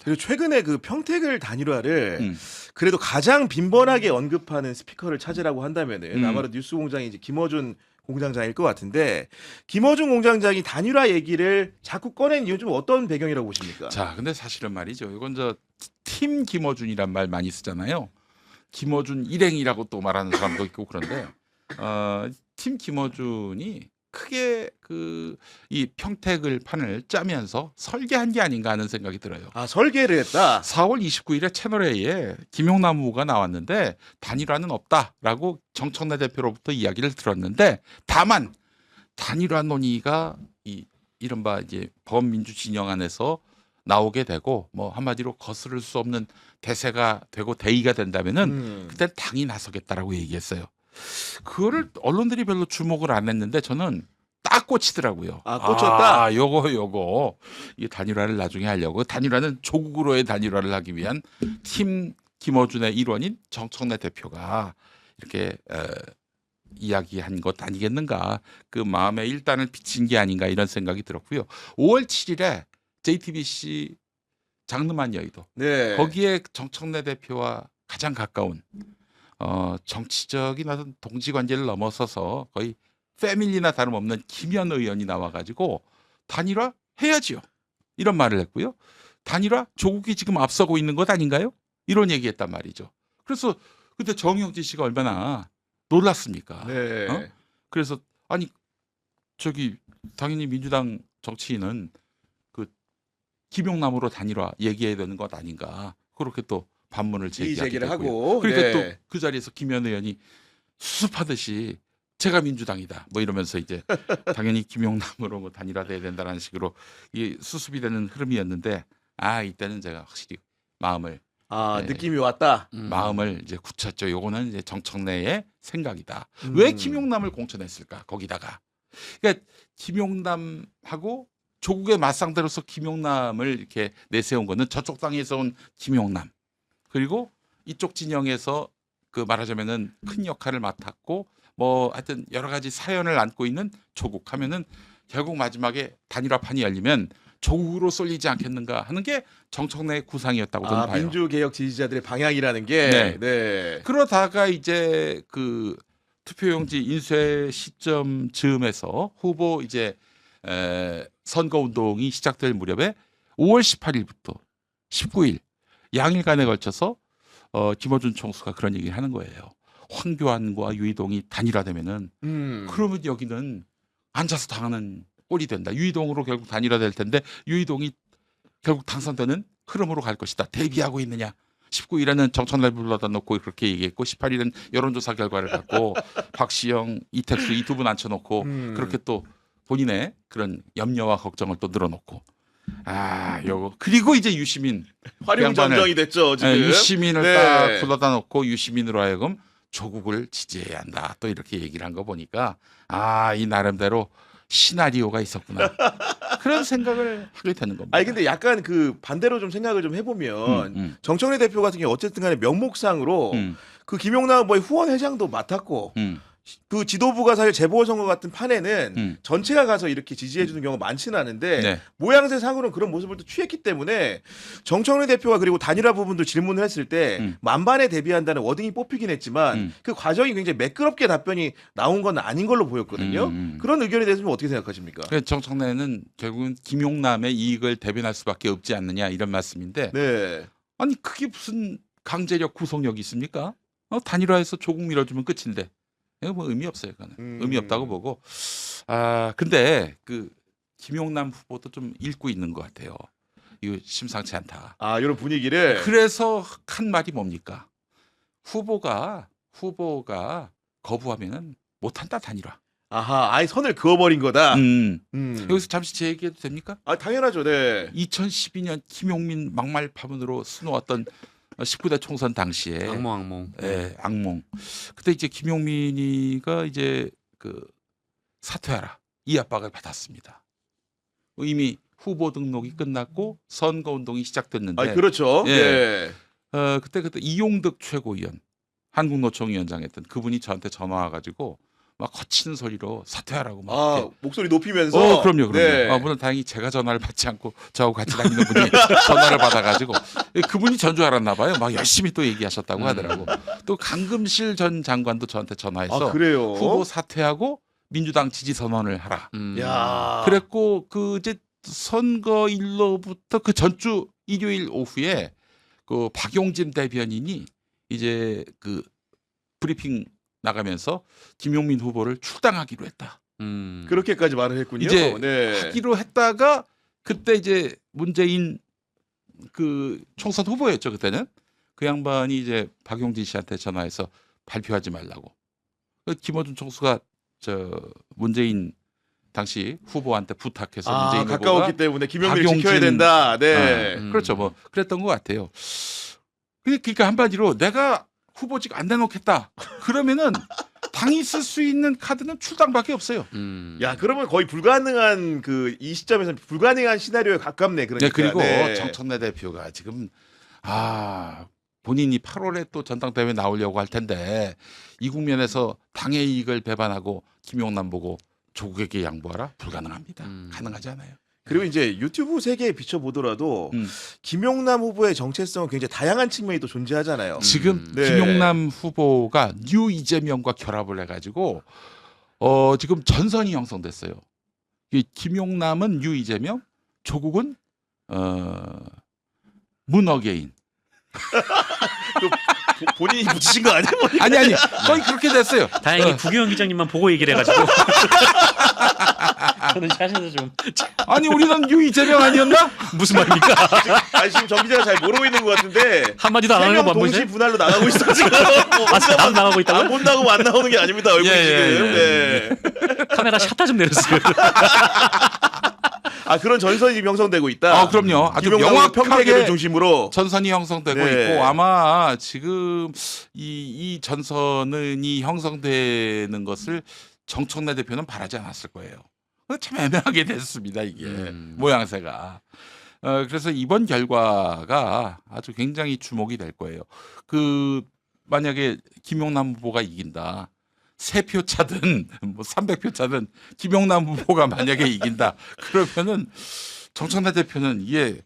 그리고 최근에 그 평택을 단일화를 음. 그래도 가장 빈번하게 언급하는 스피커를 찾으라고 한다면은 음. 아마도 뉴스공장이 이제 김어준 공장장일 것 같은데 김어준 공장장이 단일화 얘기를 자꾸 꺼낸 이유 좀 어떤 배경이라고 보십니까? 자, 근데 사실은 말이죠. 이건 팀 김어준이란 말 많이 쓰잖아요. 김어준 일행이라고 또 말하는 사람도 있고 그런데 팀 김어준이 크게 이 평택을 판을 짜면서 설계한 게 아닌가 하는 생각이 들어요. 아 설계를 했다. 4월 29일에 채널A에 김용남 후보가 나왔는데 단일화는 없다라고 정청래 대표로부터 이야기를 들었는데 다만 단일화 논의가 이른바 이제 범민주 진영 안에서 나오게 되고 뭐 한마디로 거스를 수 없는 대세가 되고 대의가 된다면은 그때 당이 나서겠다라고 얘기했어요. 그거를 언론들이 별로 주목을 안 했는데 저는 딱 꽂히더라고요. 아, 꽂혔다? 아, 요거 이 단일화를 나중에 하려고 단일화는 조국으로의 단일화를 하기 위한 팀 김어준의 일원인 정청래 대표가 이렇게 이야기한 것 아니겠는가. 그 마음에 일단을 비친 게 아닌가 이런 생각이 들었고요. 5월 7일에 JTBC 장르만 여의도 네. 거기에 정청래 대표와 가장 가까운 정치적인 어떤 동지 관계를 넘어서서 거의 패밀리나 다름없는 김현 의원이 나와가지고 단일화 해야지요. 이런 말을 했고요. 단일화 조국이 지금 앞서고 있는 것 아닌가요? 이런 얘기했단 말이죠. 그래서 그때 정영진 씨가 얼마나 놀랐습니까? 네. 그래서 아니 당연히 민주당 정치인은 그 김용남으로 단일화 얘기해야 되는 것 아닌가 그렇게 또 반문을 제기를 제기하게 하고 됐고요. 그러니까 네. 또 그 자리에서 김현 의원이 수습하듯이 제가 민주당이다 뭐 이러면서 이제 당연히 김용남으로 뭐 단일화돼야 된다는 식으로 이 수습이 되는 흐름이었는데 이때는 제가 확실히 마음을 네. 느낌이 왔다. 마음을 이제 굳혔죠. 요거는 이제 정청래의 생각이다. 왜 김용남을 공천했을까? 거기다가 그러니까 김용남하고 조국의 맞상대로서 김용남을 이렇게 내세운 거는 저쪽 당에서 온 김용남 그리고 이쪽 진영에서 그 말하자면은 큰 역할을 맡았고 뭐 하여튼 여러 가지 사연을 안고 있는 조국 하면은 결국 마지막에 단일화판이 열리면 조국으로 쏠리지 않겠는가 하는 게 정청래의 구상이었다고 저는 봐요. 민주개혁 지지자들의 방향이라는 게. 네. 네. 그러다가 이제 그 투표용지 인쇄 시점 즈음에서 후보 이제 선거 운동이 시작될 무렵에 5월 18일부터 19일 양일간에 걸쳐서 김어준 총수가 그런 얘기를 하는 거예요. 황교안과 유이동이 단일화되면은 그러면 여기는 앉아서 당하는 꼴이 된다. 유이동으로 결국 단일화될 텐데 유이동이 결국 당선되는 흐름으로 갈 것이다. 대비하고 있느냐. 19일에는 정청래 불러다 놓고 그렇게 얘기했고 18일은 여론조사 결과를 갖고 박시영, 이택수 이 두 분 앉혀놓고 그렇게 또 본인의 그런 염려와 걱정을 또 늘어놓고 요거 그리고 이제 유시민 활용점정이 됐죠 지금. 유시민을 네. 딱 불러다 놓고 유시민으로 하여금 조국을 지지해야 한다. 또 이렇게 얘기를 한 거 보니까 이 나름대로 시나리오가 있었구나. 그런 생각을 하게 되는 겁니다. 아니 근데 약간 그 반대로 좀 생각을 좀 해보면 정청래 대표 같은 경우 어쨌든 간에 명목상으로 그 김용남 후보의 후원 회장도 맡았고 그 지도부가 사실 재보궐선거 같은 판에는 전체가 가서 이렇게 지지해주는 경우가 많지는 않은데 네. 모양새상으로는 그런 모습을 또 취했기 때문에 정청래 대표가 그리고 단일화 부분도 질문을 했을 때 만반에 대비한다는 워딩이 뽑히긴 했지만 그 과정이 굉장히 매끄럽게 답변이 나온 건 아닌 걸로 보였거든요. 그런 의견에 대해서 좀 어떻게 생각하십니까? 그러니까 정청래는 결국은 김용남의 이익을 대변할 수밖에 없지 않느냐 이런 말씀인데 네. 아니 그게 무슨 강제력 구속력이 있습니까? 단일화해서 조국 밀어주면 끝인데 이거 뭐 의미 없어요. 그거는 의미 없다고 보고 근데 그 김용남 후보도 좀 읽고 있는 것 같아요. 이거 심상치 않다. 이런 분위기를. 그래서 한 말이 뭡니까? 후보가 거부하면은 못한다 단일화. 아예 선을 그어버린 거다. 여기서 잠시 제 얘기해도 됩니까? 당연하죠. 네. 2012년 김용민 막말 파문으로 수놓았던 19대 총선 당시에 악몽. 악몽. 그때 이제 김용민이가 이제 그 사퇴하라 이 압박을 받았습니다. 이미 후보 등록이 끝났고 선거 운동이 시작됐는데. 그렇죠. 예. 그때 이용득 최고위원 한국노총위원장 했던 그분이 저한테 전화 와가지고 막 거친 소리로 사퇴하라고 막 아, 이렇게. 목소리 높이면서. 그럼요. 네. 물론 다행히 제가 전화를 받지 않고 저하고 같이 다니는 분이 전화를 받아가지고 그분이 전 줄 알았나 봐요. 막 열심히 또 얘기하셨다고 하더라고. 또 강금실 전 장관도 저한테 전화해서 아, 그래요? 후보 사퇴하고 민주당 지지 선언을 하라. 야. 그랬고 그 이제 선거일로부터 그 전주 일요일 오후에 그 박용진 대변인이 이제 그 브리핑 나가면서 김용민 후보를 출당하기로 했다. 그렇게까지 말을 했군요. 이제 네. 하기로 했다가 그때 이제 문재인 그 총선 후보였죠 그때는. 그 양반이 이제 박용진 씨한테 전화해서 발표하지 말라고. 김어준 총수가 저 문재인 당시 후보한테 부탁해서 아, 문재인 가까웠기 후보가 때문에 김용민을 박용진- 지켜야 된다. 네. 그렇죠. 뭐 그랬던 것 같아요. 그러니까 한마디로 내가 후보직 안 내놓겠다. 그러면은 당이 쓸 수 있는 카드는 출당밖에 없어요. 야, 그러면 거의 불가능한 그 이 시점에서 불가능한 시나리오에 가깝네. 그러니까. 네, 그리고 네. 정청래 대표가 지금 본인이 8월에 또 전당대회 나오려고 할 텐데 이 국면에서 당의 이익을 배반하고 김용남 보고 조국에게 양보하라? 불가능합니다. 가능하지 않아요. 그리고 이제 유튜브 세계에 비춰보더라도 음. 김용남 후보의 정체성은 굉장히 다양한 측면이 또 존재하잖아요. 지금 네. 김용남 후보가 뉴 이재명과 결합을 해가지고 지금 전선이 형성됐어요. 이 김용남은 뉴 이재명, 조국은 문어게인. 본인이 붙이신 거 아니에요? 아니 거의 그렇게 됐어요. 다행히 구기현 기자님만 보고 얘기를 해가지고 저는 사실은 좀 아니 우리는 뉴 이재명 아니었나? 무슨 말입니까? 아니, 지금 정 기자가 잘 모르고 있는 것 같은데 한마디도 안 하는 세명 거 안 동시 보이세요? 분할로 나가고 있어 지금. 아, 안 나가고 있다고요? 안 본다고 안 나오는 게 아닙니다. 얼굴이 예, 지금. 예, 네. 카메라 샷다 좀 내렸어요. 아, 그런 전선이 지금 형성되고 있다. 그럼요. 아주 김용남 평택을 명확하게 중심으로. 전선이 형성되고 네. 있고 아마 지금 이 전선이 형성되는 것을 정청래 대표는 바라지 않았을 거예요. 참 애매하게 됐습니다 이게 모양새가. 그래서 이번 결과가 아주 굉장히 주목이 될 거예요. 그 만약에 김용남 후보가 이긴다. 3표 차든 뭐 300표 차든 김용남 후보가 만약에 이긴다. 그러면은 정청래 대표는 이게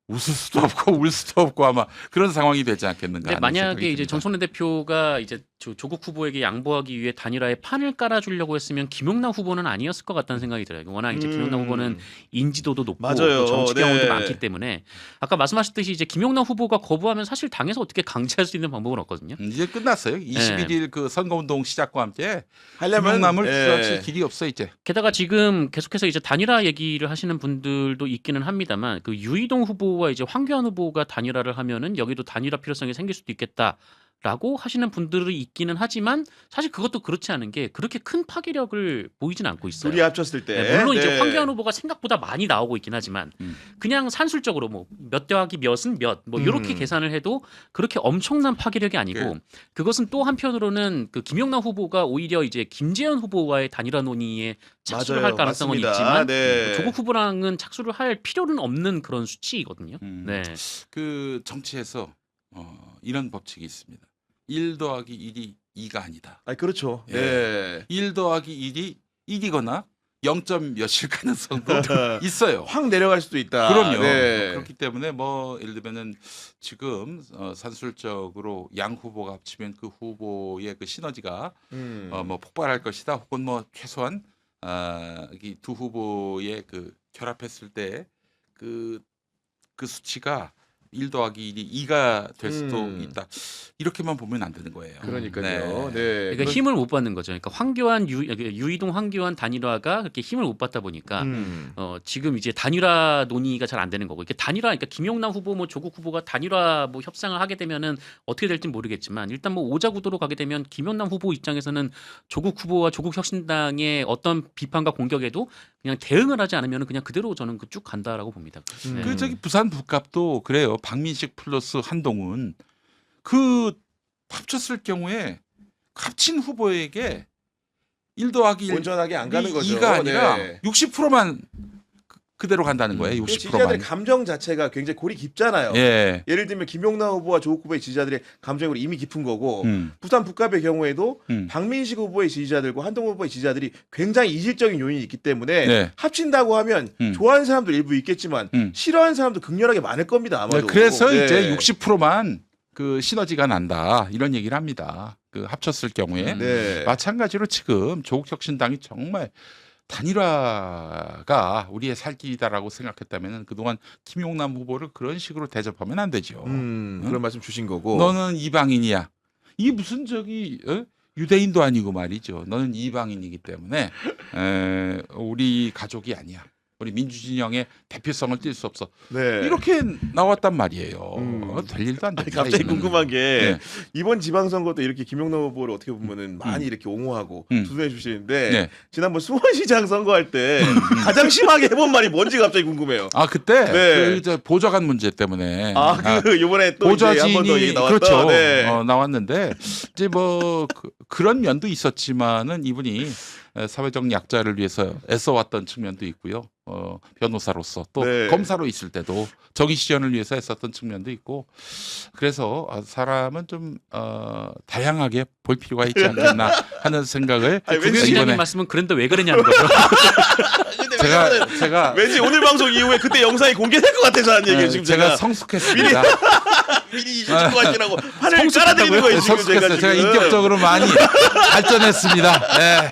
웃을 수도 없고 울 수도 없고 아마 그런 상황이 되지 않겠는가. 근데 하는 만약에 생각이 이제 듭니다. 정청래 대표가 이제 조국 후보에게 양보하기 위해 단일화에 판을 깔아주려고 했으면 김용남 후보는 아니었을 것 같다는 생각이 들어요. 워낙 이제 김용남 후보는 인지도도 높고 맞아요. 또 정치 경험도 네. 많기 때문에 아까 말씀하셨듯이 이제 김용남 후보가 거부하면 사실 당에서 어떻게 강제할 수 있는 방법은 없거든요. 이제 끝났어요. 21일 그 선거운동 시작과 함께 하려면 김용남을 예. 추락실 길이 없어 이제. 게다가 지금 계속해서 이제 단일화 얘기를 하시는 분들도 있기는 합니다만 그 유이동 후보와 이제 황교안 후보가 단일화를 하면은 여기도 단일화 필요성이 생길 수도 있겠다라고 하시는 분들이 있기는 하지만 사실 그것도 그렇지 않은 게 그렇게 큰 파괴력을 보이진 않고 있어요. 둘이 합쳤을 때. 네, 물론 이제 네. 황교안 후보가 생각보다 많이 나오고 있긴 하지만 그냥 산술적으로 뭐 몇 더하기 몇은 몇 뭐 이렇게 계산을 해도 그렇게 엄청난 파괴력이 아니고 그것은 또 한편으로는 그 김용남 후보가 오히려 이제 김재현 후보와의 단일화 논의에 착수를 맞아요. 할 가능성은 맞습니다. 있지만 네. 조국 후보랑은 착수를 할 필요는 없는 그런 수치이거든요. 네. 그 정치에서 이런 법칙이 있습니다. 1 더하기 1이 2가 아니다. 아, 그렇죠. 예. 네. 1 더하기 1이 1이거나 0. 몇일 가능성도 있어요. 확 내려갈 수도 있다. 그럼요. 네. 그렇기 때문에 뭐 예를 들면은 지금 산술적으로 양 후보가 합치면 그 후보의 그 시너지가 뭐 폭발할 것이다. 혹은 뭐 최소한 이 두 후보의 그 결합했을 때 그 수치가 1 더하기 1이 2가 될 수도 있다. 이렇게만 보면 안 되는 거예요. 그러니까요. 네. 네. 그러니까 힘을 못 받는 거죠. 그러니까 유이동 황교안 단일화가 그렇게 힘을 못 받다 보니까 지금 이제 단일화 논의가 잘 안 되는 거고 이렇게 단일화 그러니까 김용남 후보 뭐 조국 후보가 단일화 뭐 협상을 하게 되면은 어떻게 될지 모르겠지만 일단 뭐 오자 구도로 가게 되면 김용남 후보 입장에서는 조국 후보와 조국 혁신당의 어떤 비판과 공격에도 그냥 대응을 하지 않으면 그냥 그대로 저는 쭉 간다라고 봅니다. 네. 그 저기 부산 북갑도 그래요. 박민식 플러스 한동훈 그 합쳤을 경우에 합친 후보에게 1 더하기 1 온전하게 안 가는 거죠. 2가 아니라 네. 60%만 그대로 간다는 거예요. 60%만. 지지자들의 감정 자체가 굉장히 골이 깊잖아요. 예. 예를 들면 김용남 후보와 조국 후보의 지지자들의 감정이 이미 깊은 거고 음. 부산 북갑의 경우에도 음. 박민식 후보의 지지자들과 한동훈 후보의 지지자들이 굉장히 이질적인 요인이 있기 때문에 네. 합친다고 하면 좋아하는 사람도 일부 있겠지만 싫어하는 사람도 극렬하게 많을 겁니다. 아마도. 네, 그래서 네. 이제 60%만 그 시너지가 난다 이런 얘기를 합니다. 그 합쳤을 경우에 네. 마찬가지로 지금 조국혁신당이 정말 단일화가 우리의 살 길이다라고 생각했다면 그동안 김용남 후보를 그런 식으로 대접하면 안 되죠. 그런 말씀 주신 거고. 너는 이방인이야. 이 무슨 유대인도 아니고 말이죠. 너는 이방인이기 때문에 우리 가족이 아니야. 우리 민주진영의 대표성을 띌 수 없어. 네. 이렇게 나왔단 말이에요. 될 일도 안 됩니다. 갑자기 이거는. 궁금한 게 네. 이번 지방선거 때 이렇게 김용남 후보를 어떻게 보면은 많이 이렇게 옹호하고 두둔해 주시는데 네. 지난번 수원시장 선거할 때 가장 심하게 해본 말이 뭔지 갑자기 궁금해요. 아 그때 네. 그 보좌관 문제 때문에 이번에 또 이제 한 번 더 얘기 보좌진이 나왔던 그렇죠. 네. 나왔는데 이제 뭐 그런 면도 있었지만은 이분이 사회적 약자를 위해서 애써왔던 측면도 있고요. 변호사로서 또 네. 검사로 있을 때도 정의 실현을 위해서 애썼던 측면도 있고 그래서 사람은 좀 다양하게 볼 필요가 있지 않겠나 하는 생각을 아니, 왠지 국회의장님 이번에 말씀은 그런데 왜 그랬냐는 거죠. 근데 제가 왠지 오늘 방송 이후에 그때 영상이 공개될 것 같아서 하는 얘기예요. 지금 제가 제가 성숙했습니다. 미리 이실 것 같기라고 판을 깔아드리는 거예요. 지금 성숙했어요. 제가 지금. 인격적으로 많이 발전했습니다. 네.